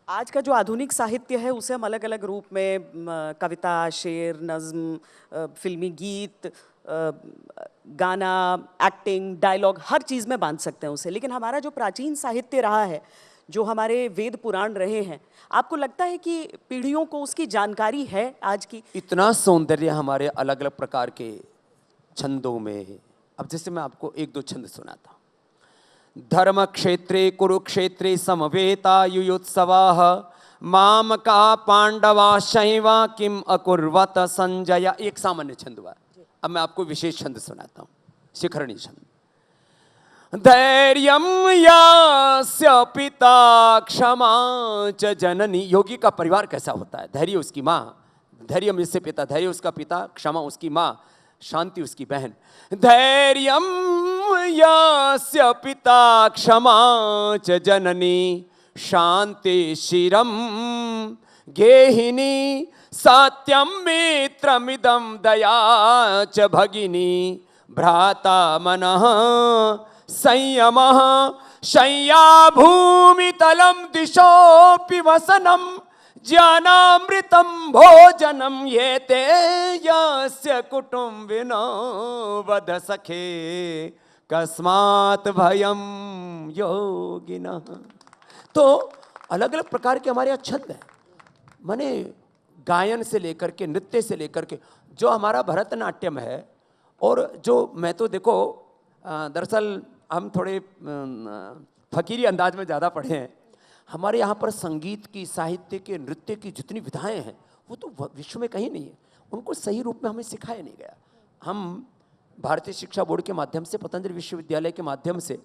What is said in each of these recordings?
आज का जो आधुनिक साहित्य है उसे हम अलग अलग रूप में कविता, शेर, नज्म, फिल्मी गीत, गाना, एक्टिंग, डायलॉग, हर चीज़ में बांध सकते हैं उसे। लेकिन हमारा जो प्राचीन साहित्य रहा है, जो हमारे वेद पुराण रहे हैं, आपको लगता है कि पीढ़ियों को उसकी जानकारी है आज की? इतना सौंदर्य हमारे अलग अलग प्रकार के छंदों में है। अब जैसे मैं आपको एक दो छंद सुनाता हूँ। धर्म क्षेत्रे कुरुक्षेत्रे समवेतायुयुत्सवाः मामका पांडवा शैवा किम अकुर्वत संजय। एक सामान्य छंद हुआ। अब मैं आपको विशेष छंद सुनाता हूँ, शिखरणी छंद। धैर्यम यास्य पिता क्षमा च जननी। योगी का परिवार कैसा होता है? धैर्य उसकी माँ, धैर्य इससे पिता, धैर्य उसका पिता, क्षमा उसकी माँ, शांति उसकी बहन। धैर्यम यास्य पिता क्षमा च जननी शांति शिरम गेहिनी सत्यम मित्रमिदं दया च भगिनी भ्राता मनः संयमः शय्या भूमितलं दिशोऽपि वसनं ज्ञानामृतं भोजनं ये ते यस्य कुटुम्बिनो वद सखे कस्मात् भयं योगिनः। तो अलग अलग प्रकार के हमारे यहाँ छंद हैं, माने गायन से लेकर के, नृत्य से लेकर के, जो हमारा भरतनाट्यम है। और जो मैं तो देखो दरअसल हम थोड़े फकीरी अंदाज में ज़्यादा पढ़े हैं। हमारे यहाँ पर संगीत की, साहित्य के, नृत्य की जितनी विधाएं हैं वो तो विश्व में कहीं नहीं है। उनको सही रूप में हमें सिखाया नहीं गया। हम भारतीय शिक्षा बोर्ड के माध्यम से, पतंजलि विश्वविद्यालय के माध्यम से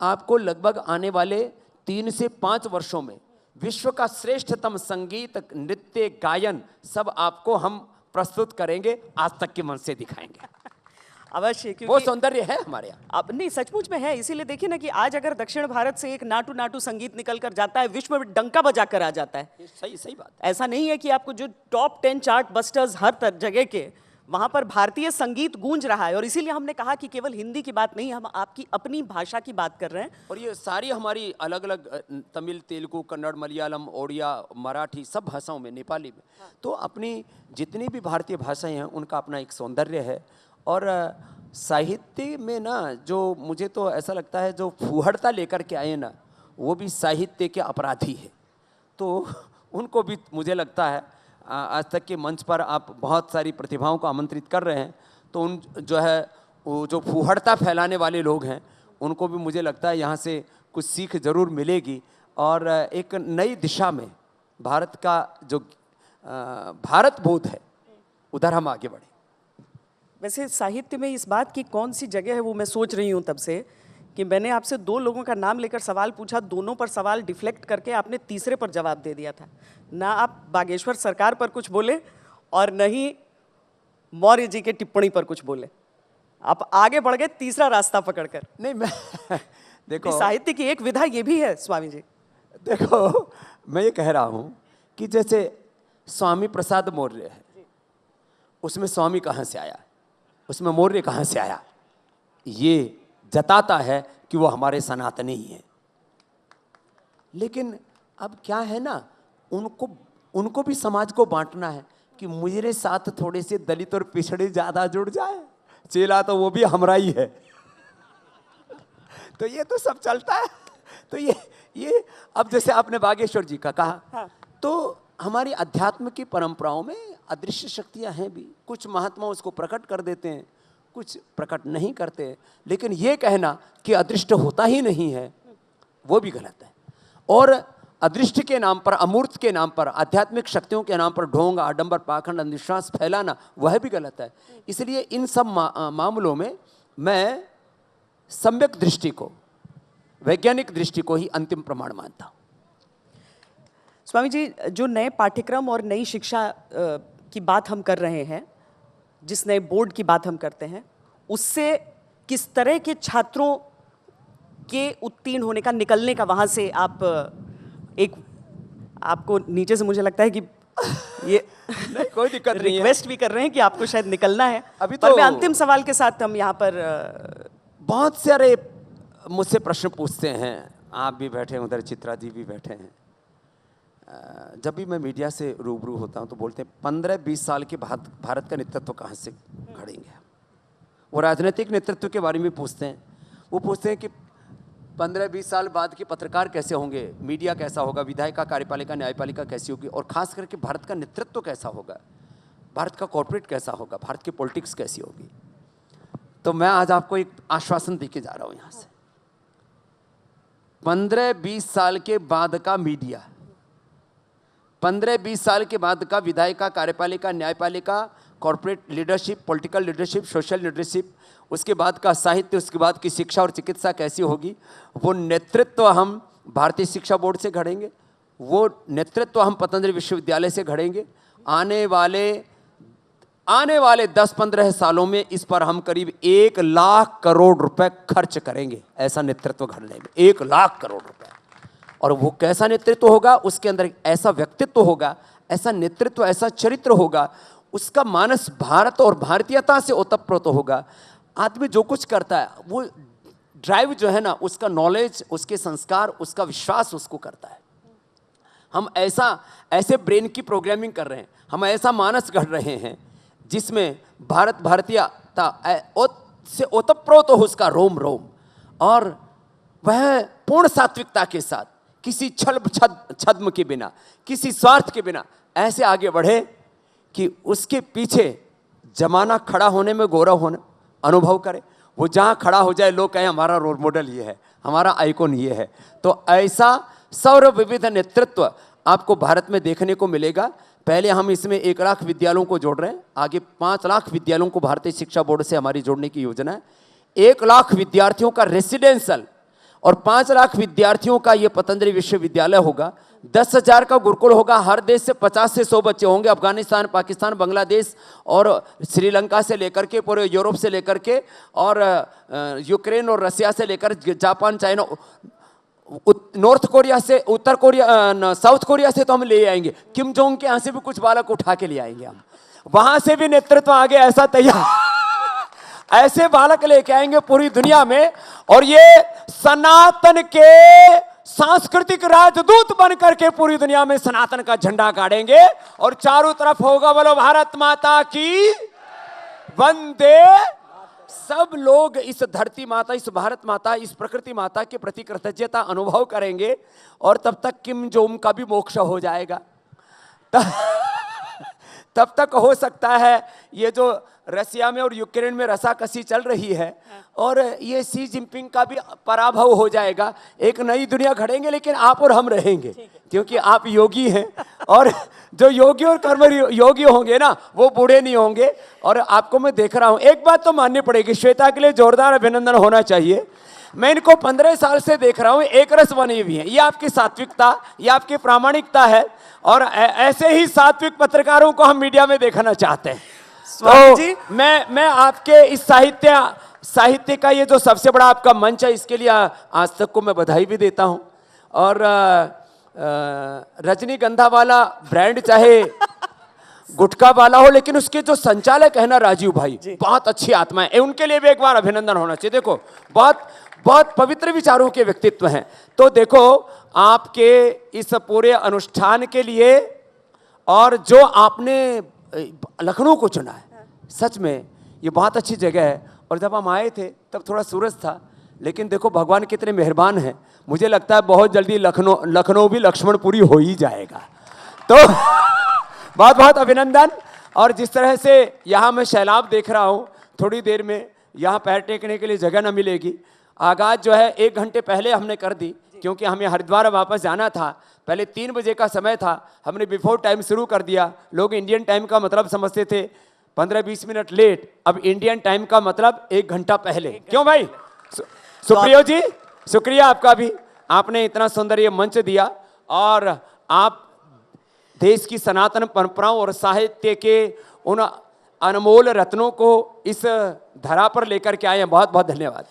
आपको लगभग आने वाले 3 से 5 वर्षों में विश्व का श्रेष्ठतम संगीत, नृत्य, गायन सब आपको हम प्रस्तुत करेंगे, आज तक के मन से दिखाएंगे। अवश्य, वो सौंदर्य है हमारे यहाँ। अब नहीं, सचमुच में है। इसीलिए देखिए ना कि आज अगर दक्षिण भारत से एक नाटू नाटू संगीत निकल कर जाता है, विश्व में डंका बजा कर आ जाता है। सही सही बात। ऐसा नहीं है कि आपको जो टॉप 10 चार्ट बस्टर्स हर जगह के, वहां पर भारतीय संगीत गूंज रहा है। और इसीलिए हमने कहा कि केवल हिंदी की बात नहीं, हम आपकी अपनी भाषा की बात कर रहे हैं। और ये सारी हमारी अलग अलग तमिल, तेलुगु, कन्नड़, मलयालम, ओडिया, मराठी, सब भाषाओं में, नेपाली में, तो अपनी जितनी भी भारतीय भाषाएं हैं उनका अपना एक सौंदर्य है। और साहित्य में ना, जो मुझे तो ऐसा लगता है जो फूहड़ता लेकर के आए ना, वो भी साहित्य के अपराधी है। तो उनको भी मुझे लगता है आज तक के मंच पर आप बहुत सारी प्रतिभाओं को आमंत्रित कर रहे हैं, तो उन जो है वो जो फूहड़ता फैलाने वाले लोग हैं उनको भी मुझे लगता है यहाँ से कुछ सीख जरूर मिलेगी। और एक नई दिशा में भारत का जो भारत बोध है, उधर हम आगे बढ़े। वैसे साहित्य में इस बात की कौन सी जगह है, वो मैं सोच रही हूँ तब से कि मैंने आपसे 2 लोगों का नाम लेकर सवाल पूछा, दोनों पर सवाल डिफ्लेक्ट करके आपने तीसरे पर जवाब दे दिया था। ना आप बागेश्वर सरकार पर कुछ बोले और न ही मौर्य जी के टिप्पणी पर कुछ बोले। आप आगे बढ़ गए तीसरा रास्ता पकड़कर। नहीं, मैं देखो, साहित्य की एक विधा ये भी है स्वामी जी। देखो, मैं ये कह रहा हूँ कि जैसे स्वामी प्रसाद मौर्य है, उसमें स्वामी कहाँ से आया, उसमें मौर्य कहाँ से आया, ये जताता है कि वो हमारे सनातनी ही हैं। लेकिन अब क्या है ना, उनको भी समाज को बांटना है कि मेरे साथ थोड़े से दलित और पिछड़े ज़्यादा जुड़ जाए, चेला तो वो भी हमरा ही है। तो ये तो सब चलता है। तो ये अब जैसे आपने बागेश्वर जी का कहा, हाँ। तो हमारी अध्यात्म की परंपराओं में अदृश्य शक्तियां हैं भी। कुछ महात्मा उसको प्रकट कर देते हैं, कुछ प्रकट नहीं करते। लेकिन ये कहना कि अदृष्ट होता ही नहीं है, वो भी गलत है। और अदृष्ट के नाम पर, अमूर्त के नाम पर, आध्यात्मिक शक्तियों के नाम पर ढोंग, आडंबर, पाखंड, अंधविश्वास फैलाना, वह भी गलत है। इसलिए इन सब मामलों में मैं सम्यक दृष्टि को, वैज्ञानिक दृष्टि को ही अंतिम प्रमाण मानता हूँ। स्वामी जी, जो नए पाठ्यक्रम और नई शिक्षा की बात हम कर रहे हैं, जिस नए बोर्ड की बात हम करते हैं, उससे किस तरह के छात्रों के उत्तीर्ण होने का, निकलने का, वहाँ से आप एक, आपको नीचे से मुझे लगता है कि ये नहीं, कोई दिक्कत नहीं है, रिक्वेस्ट भी कर रहे हैं कि आपको शायद निकलना है। अभी पर तो मैं अंतिम सवाल के साथ हम यहाँ पर बहुत सारे मुझसे प्रश्न पूछते हैं। आप भी बैठे हैं उधर, चित्रा जी भी बैठे हैं। जब भी मैं मीडिया से रूबरू होता हूँ तो बोलते हैं 15-20 साल के बाद भारत का नेतृत्व कहाँ से घड़ेंगे। वो राजनीतिक नेतृत्व के बारे में पूछते हैं, वो पूछते हैं कि 15-20 साल बाद के पत्रकार कैसे होंगे, मीडिया कैसा होगा, विधायिका, कार्यपालिका, न्यायपालिका कैसी होगी, और खास करके भारत का नेतृत्व कैसा होगा, भारत का कॉर्पोरेट कैसा होगा, भारत की पॉलिटिक्स कैसी होगी। तो मैं आज आपको एक आश्वासन दे के जा रहा हूँ यहाँ से, 15-20 साल के बाद का मीडिया, 15-20 साल के बाद का विधायिका, कार्यपालिका, न्यायपालिका, corporate leadership, political leadership, social leadership, उसके बाद का साहित्य, उसके बाद की शिक्षा और चिकित्सा कैसी होगी, वो नेतृत्व हम भारतीय शिक्षा बोर्ड से घड़ेंगे, वो नेतृत्व हम पतंजलि विश्वविद्यालय से घड़ेंगे। आने वाले 10-15 सालों में इस पर हम करीब 1 लाख करोड़ रुपए खर्च करेंगे, ऐसा नेतृत्व घड़ने में 1 लाख करोड़ रुपए। और वो कैसा नेतृत्व होगा, उसके अंदर एक ऐसा व्यक्तित्व होगा, ऐसा नेतृत्व, ऐसा चरित्र होगा, उसका मानस भारत और भारतीयता से ओतप्रोत होगा। आदमी जो कुछ करता है वो ड्राइव जो है ना, उसका नॉलेज, उसके संस्कार, उसका विश्वास उसको करता है। हम ऐसे ब्रेन की प्रोग्रामिंग कर रहे हैं, हम ऐसा मानस गढ़ रहे हैं जिसमें भारतीयता से ओतप्रोत हो उसका रोम रोम, और वह पूर्ण सात्विकता के साथ, किसी छद्म के बिना, किसी स्वार्थ के बिना ऐसे आगे बढ़े कि उसके पीछे जमाना खड़ा होने में गौरव होना अनुभव करे। वो जहाँ खड़ा हो जाए लोग कहें हमारा रोल मॉडल ये है, हमारा आइकॉन ये है। तो ऐसा सर्वविविध नेतृत्व आपको भारत में देखने को मिलेगा। पहले हम इसमें 1 लाख विद्यालयों को जोड़ रहे हैं, आगे 5 लाख विद्यालयों को भारतीय शिक्षा बोर्ड से हमारी जोड़ने की योजना है। 1 लाख विद्यार्थियों का रेसिडेंशियल और 5 लाख विद्यार्थियों का ये पतंजलि विश्वविद्यालय होगा। 10,000 का गुरुकुल होगा। हर देश से 50 से 100 बच्चे होंगे, अफगानिस्तान, पाकिस्तान, बांग्लादेश और श्रीलंका से लेकर के, पूरे यूरोप से लेकर के, और यूक्रेन और रसिया से लेकर जापान, चाइना, नॉर्थ कोरिया से, उत्तर कोरिया, साउथ कोरिया से तो हम ले आएंगे। किम जोंग के यहाँ से भी कुछ बालक उठा के ले आएंगे हम, वहां से भी नेतृत्व आगे ऐसा तैयार ऐसे बालक लेके आएंगे पूरी दुनिया में, और ये सनातन के सांस्कृतिक राजदूत बन करके पूरी दुनिया में सनातन का झंडा गाड़ेंगे, और चारों तरफ होगा बोलो भारत माता की वंदे। सब लोग इस धरती माता, इस भारत माता, इस प्रकृति माता के प्रति कृतज्ञता अनुभव करेंगे, और तब तक किम जोंग का भी मोक्ष हो जाएगा। तब तक हो सकता है ये जो रसिया में और यूक्रेन में रसाकसी चल रही है, और ये शी जिनपिंग का भी पराभव हो जाएगा। एक नई दुनिया घड़ेंगे, लेकिन आप और हम रहेंगे, क्योंकि आप योगी हैं, और जो योगी और कर्म योगी होंगे ना, वो बूढ़े नहीं होंगे। और आपको मैं देख रहा हूं, एक बात तो माननी पड़ेगी, श्वेता के लिए जोरदार अभिनंदन होना चाहिए। मैं इनको 15 साल से देख रहा हूं, एक रस बनी हुई है। ये आपकी सात्विकता, ये आपकी प्रामाणिकता है, और ऐसे ही सात्विक पत्रकारों को हम मीडिया में देखना चाहते हैं। तो जी मैं आपके इस साहित्य का ये जो सबसे बड़ा आपका मंच है, इसके लिए आज तक को मैं बधाई भी देता हूं। और रजनीगंधा वाला ब्रांड चाहे गुटखा वाला हो, लेकिन उसके जो संचालक है ना राजीव भाई, बहुत अच्छी आत्मा है, उनके लिए भी एक बार अभिनंदन होना चाहिए। देखो बहुत पवित्र विचारों के व्यक्तित्व हैं। तो देखो आपके इस पूरे अनुष्ठान के लिए, और जो आपने लखनऊ को चुना है, सच में ये बहुत अच्छी जगह है। और जब हम आए थे तब थोड़ा सूरज था, लेकिन देखो भगवान कितने मेहरबान हैं। मुझे लगता है बहुत जल्दी लखनऊ भी लक्ष्मणपुरी हो ही जाएगा। तो बहुत बहुत अभिनंदन। और जिस तरह से यहाँ मैं सैलाब देख रहा हूँ, थोड़ी देर में यहाँ पैर टेकने के लिए जगह न मिलेगी। आगाज जो है 1 घंटे पहले हमने कर दी, क्योंकि हमें हरिद्वार वापस जाना था। पहले 3 बजे का समय था, हमने बिफोर टाइम शुरू कर दिया। लोग इंडियन टाइम का मतलब समझते थे 15-20 मिनट लेट, अब इंडियन टाइम का मतलब 1 घंटा पहले। क्यों भाई? सुप्रियो जी, शुक्रिया आपका भी, आपने इतना सुंदर ये मंच दिया, और आप देश की सनातन परंपराओं और साहित्य के उन अनमोल रत्नों को इस धरा पर लेकर के आए हैं। बहुत बहुत धन्यवाद।